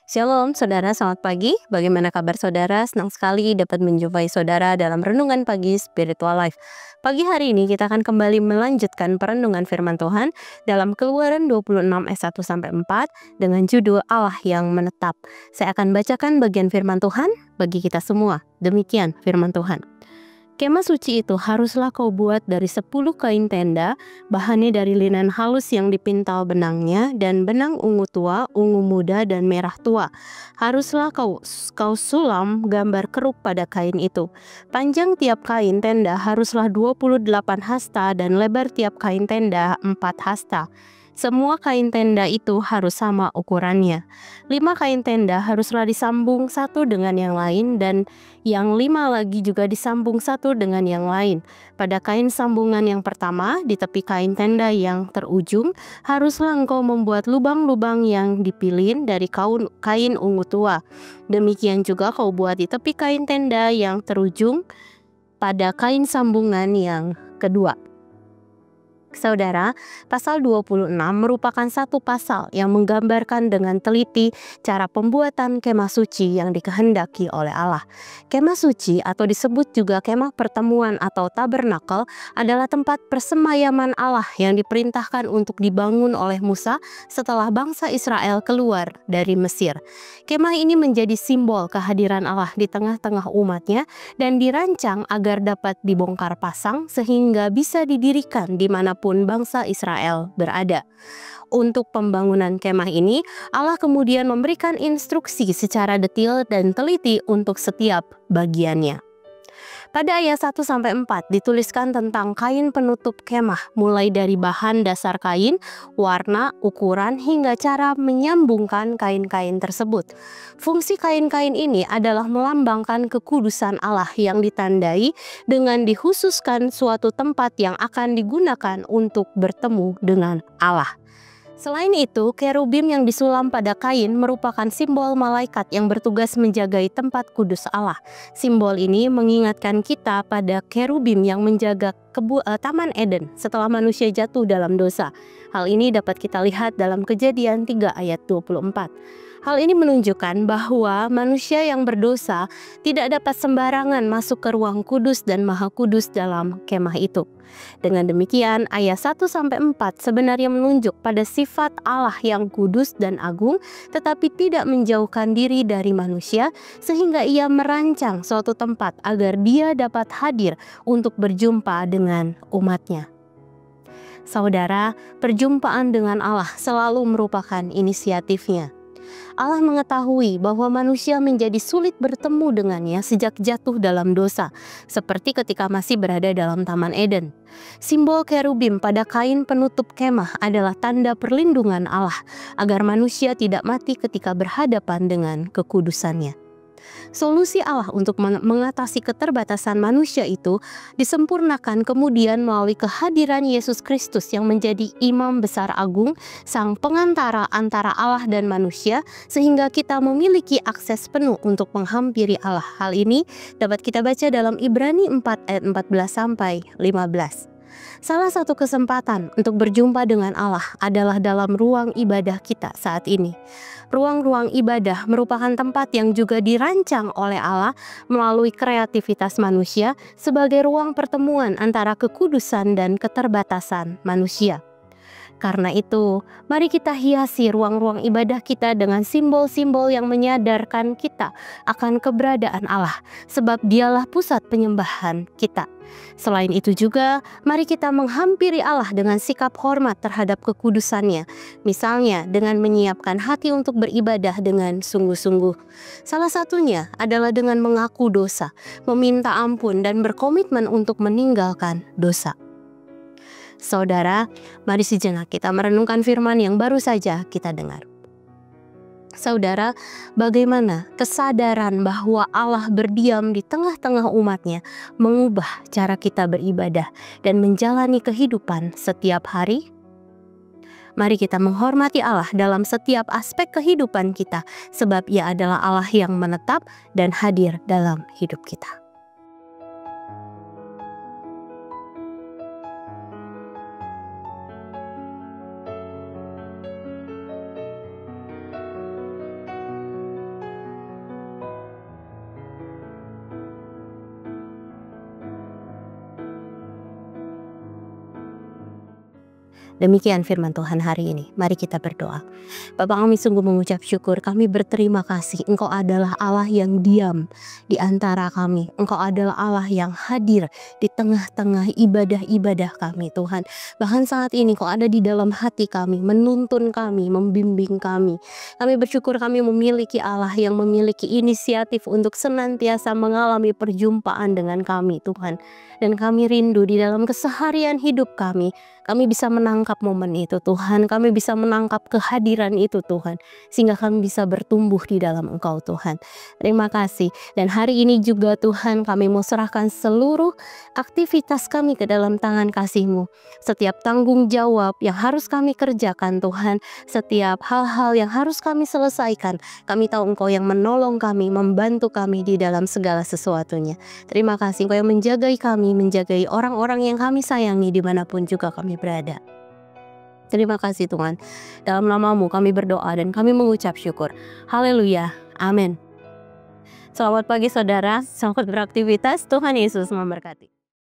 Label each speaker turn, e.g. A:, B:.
A: Shalom saudara, selamat pagi. Bagaimana kabar saudara? Senang sekali dapat menjumpai saudara dalam Renungan Pagi Spiritual Life. Pagi hari ini kita akan kembali melanjutkan perenungan firman Tuhan dalam Keluaran 26 ayat 1-4 dengan judul Allah yang menetap. Saya akan bacakan bagian firman Tuhan bagi kita semua. Demikian firman Tuhan. Kemah suci itu haruslah kau buat dari 10 kain tenda, bahannya dari linen halus yang dipintal benangnya, dan benang ungu tua, ungu muda, dan merah tua. Haruslah kau sulam gambar keruk pada kain itu. Panjang tiap kain tenda haruslah 28 hasta, dan lebar tiap kain tenda 4 hasta. Semua kain tenda itu harus sama ukurannya. 5 kain tenda haruslah disambung satu dengan yang lain, dan yang 5 lagi juga disambung satu dengan yang lain. Pada kain sambungan yang pertama, di tepi kain tenda yang terujung, haruslah engkau membuat lubang-lubang yang dipilin dari kain ungu tua. Demikian juga kau buat di tepi kain tenda yang terujung pada kain sambungan yang kedua. Saudara, pasal 26 merupakan satu pasal yang menggambarkan dengan teliti cara pembuatan kemah suci yang dikehendaki oleh Allah. Kemah suci atau disebut juga kemah pertemuan atau tabernakel adalah tempat persemayaman Allah yang diperintahkan untuk dibangun oleh Musa setelah bangsa Israel keluar dari Mesir. Kemah ini menjadi simbol kehadiran Allah di tengah-tengah umatnya dan dirancang agar dapat dibongkar pasang sehingga bisa didirikan dimanapun bangsa Israel berada. Untuk pembangunan kemah ini, Allah kemudian memberikan instruksi secara detail dan teliti untuk setiap bagiannya. Pada ayat 1-4 dituliskan tentang kain penutup kemah, mulai dari bahan dasar kain, warna, ukuran, hingga cara menyambungkan kain-kain tersebut. Fungsi kain-kain ini adalah melambangkan kekudusan Allah yang ditandai dengan dikhususkan suatu tempat yang akan digunakan untuk bertemu dengan Allah. Selain itu, kerubim yang disulam pada kain merupakan simbol malaikat yang bertugas menjagai tempat kudus Allah. Simbol ini mengingatkan kita pada kerubim yang menjaga Taman Eden setelah manusia jatuh dalam dosa. Hal ini dapat kita lihat dalam Kejadian 3 ayat 24. Hal ini menunjukkan bahwa manusia yang berdosa tidak dapat sembarangan masuk ke ruang kudus dan maha kudus dalam kemah itu. Dengan demikian, ayat 1-4 sebenarnya menunjuk pada sifat Allah yang kudus dan agung, tetapi tidak menjauhkan diri dari manusia, sehingga ia merancang suatu tempat agar dia dapat hadir untuk berjumpa dengan umatnya. Saudara, perjumpaan dengan Allah selalu merupakan inisiatifnya. Allah mengetahui bahwa manusia menjadi sulit bertemu dengannya sejak jatuh dalam dosa, seperti ketika masih berada dalam Taman Eden. Simbol kerubim pada kain penutup kemah adalah tanda perlindungan Allah, agar manusia tidak mati ketika berhadapan dengan kekudusannya. Solusi Allah untuk mengatasi keterbatasan manusia itu disempurnakan kemudian melalui kehadiran Yesus Kristus yang menjadi imam besar agung, sang pengantara antara Allah dan manusia, sehingga kita memiliki akses penuh untuk menghampiri Allah. Hal ini dapat kita baca dalam Ibrani 4 ayat 14-15. Salah satu kesempatan untuk berjumpa dengan Allah adalah dalam ruang ibadah kita saat ini. Ruang-ruang ibadah merupakan tempat yang juga dirancang oleh Allah melalui kreativitas manusia sebagai ruang pertemuan antara kekudusan dan keterbatasan manusia. Karena itu, mari kita hiasi ruang-ruang ibadah kita dengan simbol-simbol yang menyadarkan kita akan keberadaan Allah, sebab Dialah pusat penyembahan kita. Selain itu juga, mari kita menghampiri Allah dengan sikap hormat terhadap kekudusannya, misalnya dengan menyiapkan hati untuk beribadah dengan sungguh-sungguh. Salah satunya adalah dengan mengaku dosa, meminta ampun, dan berkomitmen untuk meninggalkan dosa. Saudara, mari sejenak kita merenungkan firman yang baru saja kita dengar. Saudara, bagaimana kesadaran bahwa Allah berdiam di tengah-tengah umatnya mengubah cara kita beribadah dan menjalani kehidupan setiap hari? Mari kita menghormati Allah dalam setiap aspek kehidupan kita, sebab Ia adalah Allah yang menetap dan hadir dalam hidup kita. Demikian firman Tuhan hari ini. Mari kita berdoa. Bapa, kami sungguh mengucap syukur, kami berterima kasih. Engkau adalah Allah yang diam di antara kami. Engkau adalah Allah yang hadir di tengah-tengah ibadah-ibadah kami, Tuhan. Bahkan saat ini Engkau ada di dalam hati kami, menuntun kami, membimbing kami. Kami bersyukur kami memiliki Allah yang memiliki inisiatif untuk senantiasa mengalami perjumpaan dengan kami, Tuhan. Dan kami rindu di dalam keseharian hidup kami bisa menangkap momen itu, Tuhan. Kami bisa menangkap kehadiran itu, Tuhan. Sehingga kami bisa bertumbuh di dalam Engkau, Tuhan. Terima kasih. Dan hari ini juga, Tuhan, kami mau serahkan seluruh aktivitas kami ke dalam tangan kasih-Mu. Setiap tanggung jawab yang harus kami kerjakan, Tuhan. Setiap hal-hal yang harus kami selesaikan. Kami tahu Engkau yang menolong kami, membantu kami di dalam segala sesuatunya. Terima kasih Engkau yang menjagai kami, menjagai orang-orang yang kami sayangi dimanapun juga kami berada. Terima kasih Tuhan. Dalam nama-Mu kami berdoa dan kami mengucap syukur. Haleluya. Amin. Selamat pagi saudara, selamat beraktivitas. Tuhan Yesus memberkati.